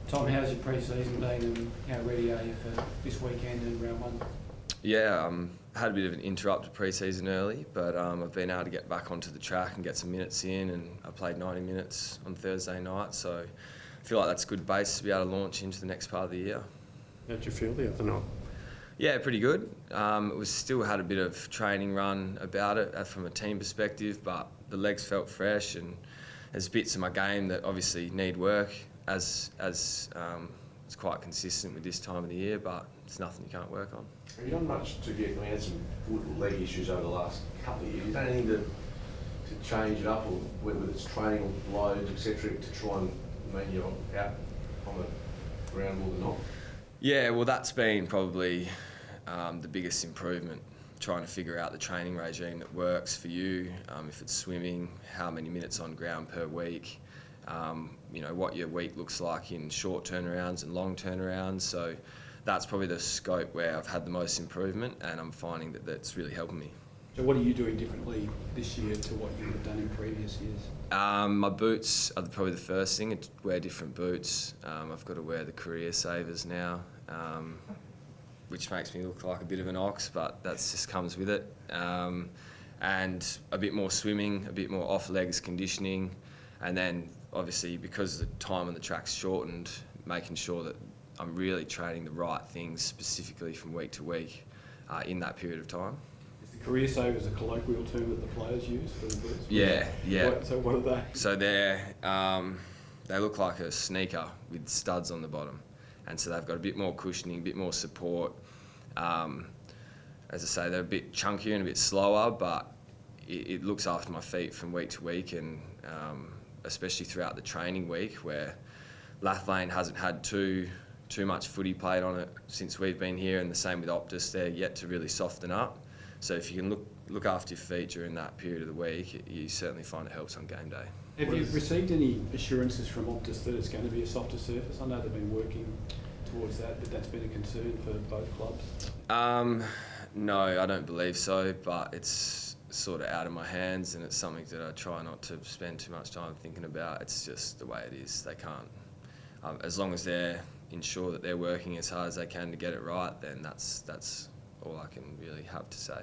Tom, how's your pre-season been and how ready are you for this weekend and round one? Yeah, had a bit of an interrupted pre-season early, but I've been able to get back onto the track and get some minutes in, and I played 90 minutes on Thursday night, so I feel like that's a good base to be able to launch into the next part of the year. How'd you feel the other night? Yeah, pretty good. It was still had a bit of training run about it from a team perspective, but the legs felt fresh, and there's bits of my game that obviously need work as it's quite consistent with this time of the year, but it's nothing you can't work on. Have you done much to get? We had some foot and leg issues over the last couple of years. You done anything to change it up, or whether it's training or loads, etc., to try and mean you're out on the ground more than not? Yeah, well, that's been probably the biggest improvement, trying to figure out the training regime that works for you. If it's swimming, how many minutes on ground per week, what your week looks like in short turnarounds and long turnarounds. So that's probably the scope where I've had the most improvement, and I'm finding that that's really helping me. So what are you doing differently this year to what you would have done in previous years? My boots are probably the first thing. I wear different boots. I've got to wear the career savers now, which makes me look like a bit of an ox, but that just comes with it. And a bit more swimming, a bit more off-legs conditioning, and then obviously because the time on the track's shortened, making sure that I'm really training the right things specifically from week to week in that period of time. Is the career savers a colloquial term that the players use for the boots? Yeah. So what are they? So they look like a sneaker with studs on the bottom, and so they've got a bit more cushioning, a bit more support. As I say, they're a bit chunkier and a bit slower, but it looks after my feet from week to week, and especially throughout the training week where Lathlane hasn't had too much footy played on it since we've been here, and the same with Optus. They're yet to really soften up. So if you can look after your feet during that period of the week, you certainly find it helps on game day. Have you received any assurances from Optus that it's going to be a softer surface? I know they've been working towards that, but that's been a concern for both clubs. No, I don't believe so, but it's sort of out of my hands, and it's something that I try not to spend too much time thinking about. It's just the way it is. They can't, as long as they're ensure that they're working as hard as they can to get it right, then that's all I can really have to say.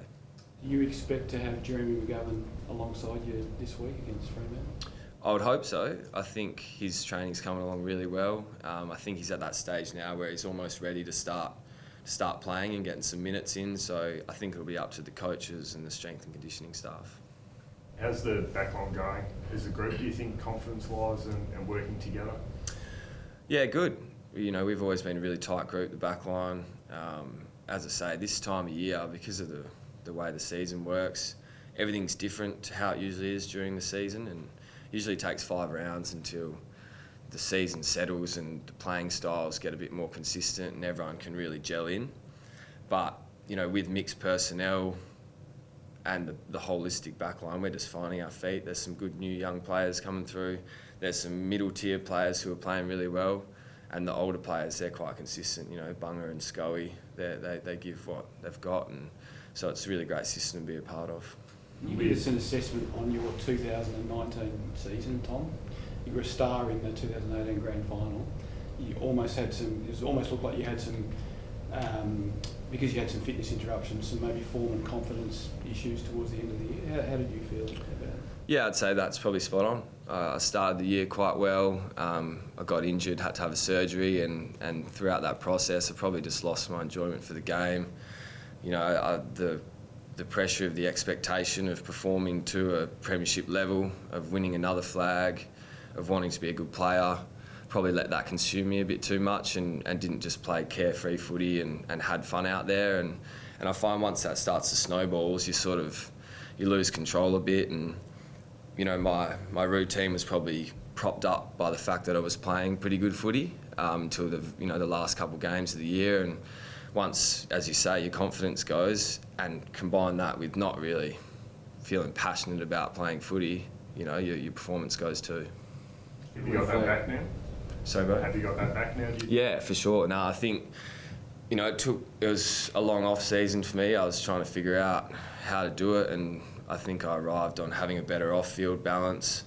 Do you expect to have Jeremy McGovern alongside you this week against Fremantle? I would hope so. I think his training's coming along really well. I think he's at that stage now where he's almost ready to start playing and getting some minutes in, so I think it'll be up to the coaches and the strength and conditioning staff. How's the backline going as a group, do you think, confidence-wise and working together? Yeah, good. We've always been a really tight group, the backline. As I say, this time of year, because of the way the season works, everything's different to how it usually is during the season, and usually takes 5 rounds until the season settles and the playing styles get a bit more consistent and everyone can really gel in. But, with mixed personnel and the holistic backline, we're just finding our feet. There's some good new young players coming through. There's some middle tier players who are playing really well. And the older players, they're quite consistent. Bunga and Scully, they give what they've got. And so it's a really great system to be a part of. Can you give us an assessment on your 2019 season, Tom? You were a star in the 2018 Grand Final. You almost had it almost looked like you had some, because you had some fitness interruptions, some maybe form and confidence issues towards the end of the year. How did you feel about it? Yeah, I'd say that's probably spot on. I started the year quite well. I got injured, had to have a surgery, and throughout that process, I probably just lost my enjoyment for the game. The pressure of the expectation of performing to a premiership level, of winning another flag, of wanting to be a good player, probably let that consume me a bit too much, and didn't just play carefree footy and had fun out there. And I find once that starts to snowballs, you lose control a bit. And my routine was probably propped up by the fact that I was playing pretty good footy until the last couple of games of the year. And once, as you say, your confidence goes, and combine that with not really feeling passionate about playing footy, your performance goes too. Have you got that back now? So, bro? Have you got that back now? Yeah, for sure. No, I think, it was a long off season for me. I was trying to figure out how to do it, and I think I arrived on having a better off-field balance,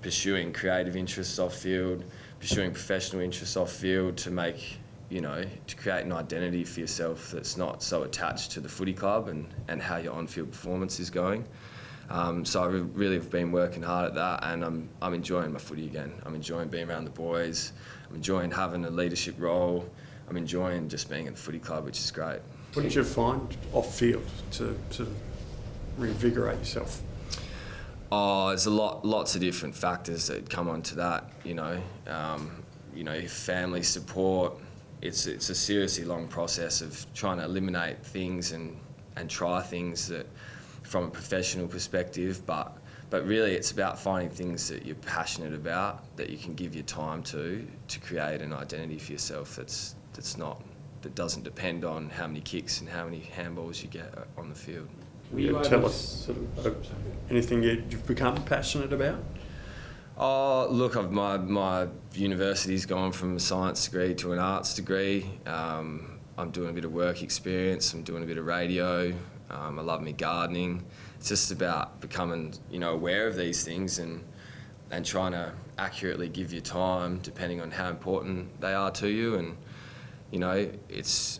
pursuing creative interests off-field, pursuing professional interests off field to make, to create an identity for yourself that's not so attached to the footy club and how your on-field performance is going. So I really have been working hard at that, and I'm enjoying my footy again. I'm enjoying being around the boys. I'm enjoying having a leadership role. I'm enjoying just being at the footy club, which is great. What did you find off field to sort of reinvigorate yourself? Oh, there's lots of different factors that come onto that. Family support. It's a seriously long process of trying to eliminate things and try things that, from a professional perspective, but really it's about finding things that you're passionate about, that you can give your time to create an identity for yourself that doesn't depend on how many kicks and how many handballs you get on the field. Tell us sort of anything you've become passionate about? Oh, look, my university's gone from a science degree to an arts degree. I'm doing a bit of work experience. I'm doing a bit of radio. I love me gardening. It's just about becoming, aware of these things and trying to accurately give your time depending on how important they are to you. And, it's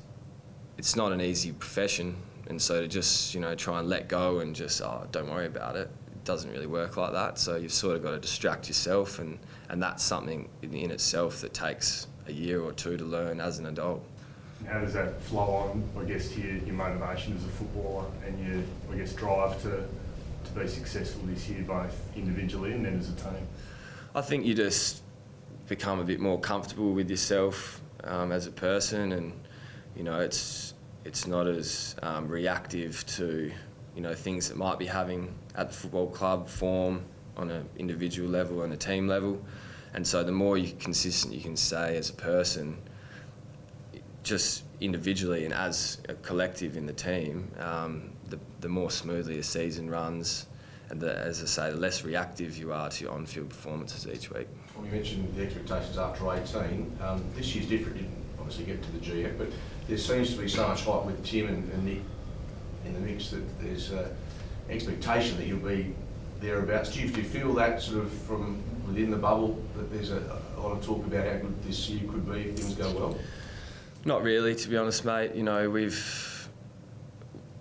not an easy profession. And so to just, try and let go and just, don't worry about it, it doesn't really work like that. So you've sort of got to distract yourself, and that's something in itself that takes a year or two to learn as an adult. How does that flow on, I guess, to your motivation as a footballer and your, I guess, drive to be successful this year, both individually and then as a team? I think you just become a bit more comfortable with yourself as a person, and it's not as reactive to things that might be having at the football club form on an individual level and a team level. And so the more consistent you can stay as a person, just individually and as a collective in the team, the more smoothly a season runs, and as I say, the less reactive you are to your on-field performances each week. Well, you mentioned the expectations after 18. This year's different. You didn't obviously get to the GF, but there seems to be so much hype with Tim and Nick in the mix that there's expectation that you'll be thereabouts. Do you feel that sort of from within the bubble that there's a lot of talk about how good this year could be if things go well? Not really, to be honest, mate.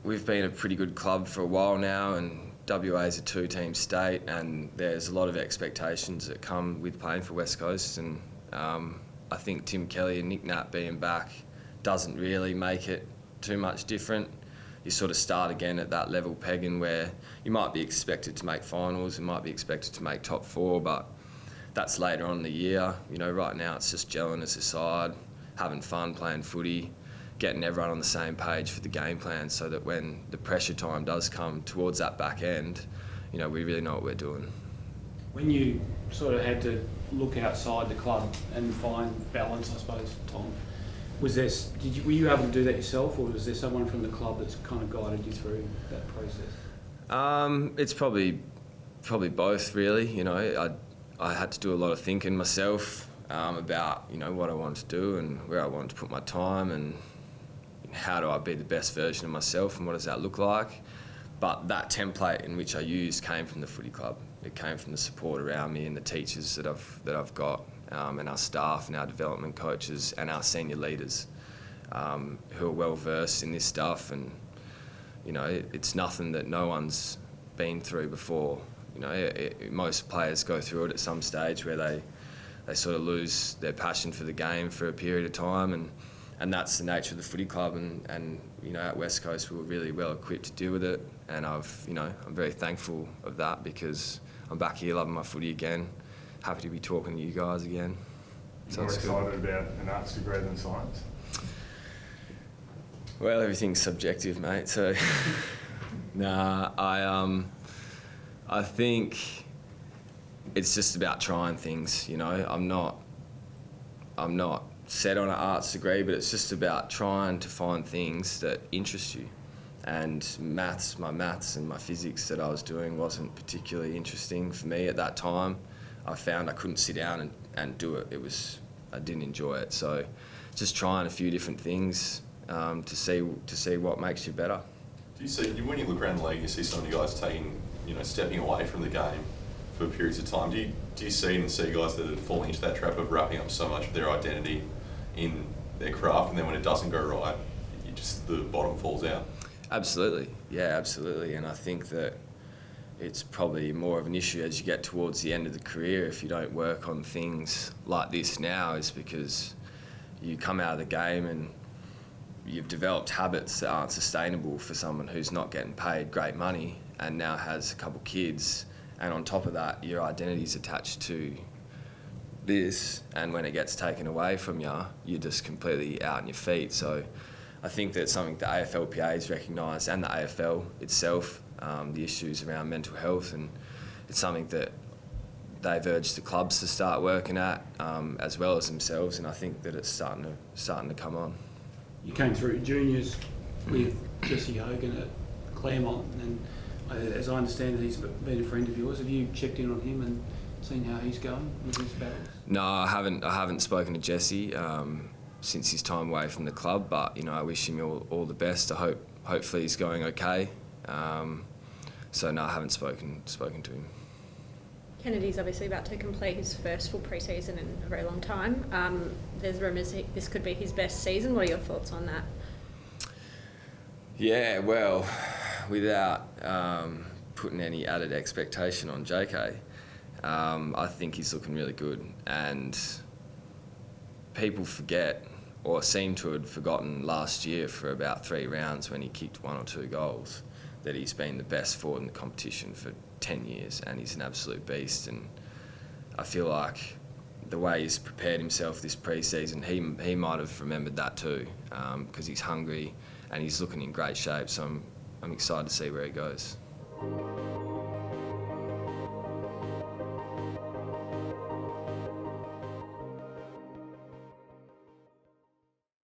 We've been a pretty good club for a while now, and WA is a two-team state, and there's a lot of expectations that come with playing for West Coast. And I think Tim Kelly and Nick Nat being back doesn't really make it too much different. You sort of start again at that level pegging where you might be expected to make finals, you might be expected to make top four, but that's later on in the year. Right now it's just gelling as a side, having fun, playing footy, getting everyone on the same page for the game plan, so that when the pressure time does come towards that back end, we really know what we're doing. When you sort of had to look outside the club and find balance, I suppose, Tom, were you able to do that yourself, or was there someone from the club that's kind of guided you through that process? It's probably both, really. I had to do a lot of thinking myself about what I wanted to do and where I wanted to put my time, and how do I be the best version of myself, and what does that look like. But that template in which I used came from the footy club. It came from the support around me and the teachers that I've got, and our staff and our development coaches and our senior leaders who are well versed in this stuff. And it's nothing that no one's been through before. Most players go through it at some stage where they sort of lose their passion for the game for a period of time, and that's the nature of the footy club. And at West Coast we were really well equipped to deal with it, and I'm very thankful of that, because I'm back here loving my footy again, happy to be talking to you guys again. You're more excited about an arts degree than science? Well, everything's subjective, mate. So, I think it's just about trying things. I'm not set on an arts degree, but it's just about trying to find things that interest you. And my maths and my physics that I was doing wasn't particularly interesting for me at that time. I found I couldn't sit down and do it. I didn't enjoy it. So just trying a few different things to see what makes you better. Do you see, when you look around the league, you see some of the guys stepping away from the game for periods of time. Do you see guys that are falling into that trap of wrapping up so much of their identity in their craft, and then when it doesn't go right, the bottom falls out? Absolutely, yeah, absolutely. And I think that it's probably more of an issue as you get towards the end of the career if you don't work on things like this now, is because you come out of the game and you've developed habits that aren't sustainable for someone who's not getting paid great money and now has a couple kids, and on top of that your identity's attached to this, and when it gets taken away from you, you're just completely out on your feet. So I think that's something the AFLPA has recognised, and the AFL itself, the issues around mental health, and it's something that they've urged the clubs to start working at, as well as themselves, and I think that it's starting to come on. You came through juniors with Jesse Hogan at Claremont, and as I understand it, he's been a friend of yours. Have you checked in on him and seen how he's going with his battles? No, I haven't spoken to Jesse since his time away from the club, but I wish him all the best. Hopefully he's going okay. So no, I haven't spoken to him. Kennedy's obviously about to complete his first full pre-season in a very long time. There's rumours this could be his best season. What are your thoughts on that? Yeah, well, without putting any added expectation on JK, I think he's looking really good, and people forget, or seem to have forgotten, last year for about 3 rounds when he kicked 1 or 2 goals, that he's been the best forward in the competition for 10 years, and he's an absolute beast. And I feel like the way he's prepared himself this pre-season, he might have remembered that too, because he's hungry and he's looking in great shape. So I'm excited to see where he goes.